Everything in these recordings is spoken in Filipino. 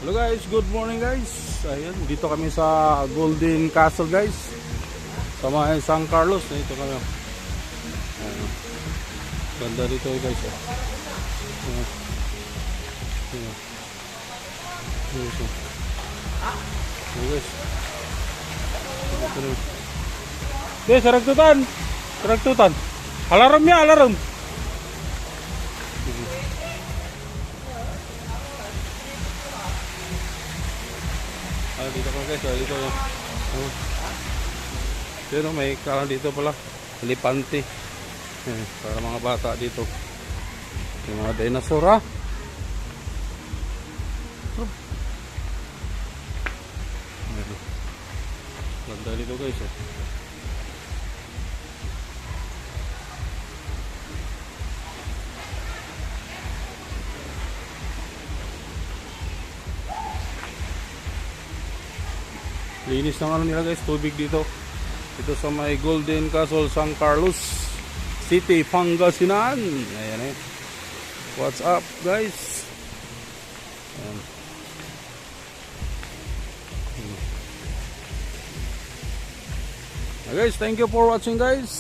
Hello guys, good morning guys. Ayan, dito kami sa Golden Castle guys. Sa mga San Carlos, dito kami. Ayan. Ganda dito guys. Ayan. Ayan. Ayan. Ayan guys. Guys, saragtutan. Saragtutan. Alarm ya, alarm. Dito ko guys, dito yun. Pero may kalan dito pala, elepante. Para mga bata dito. Yung mga dinosaur ha. Ganda dito guys. Linis ng ano nila guys, tubig dito. Dito sa may Golden Castle, San Carlos City, Pangasinan. Ayan eh. What's up guys? Ayan. Guys, thank you for watching guys.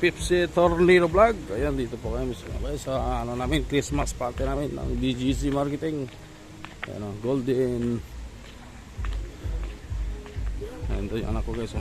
Pipsi Tornado Vlog. Ayan, dito po kami sa ano namin, Christmas party namin ng BGC Marketing. Ayan, Golden. Ayan, ito yung anak ko guys.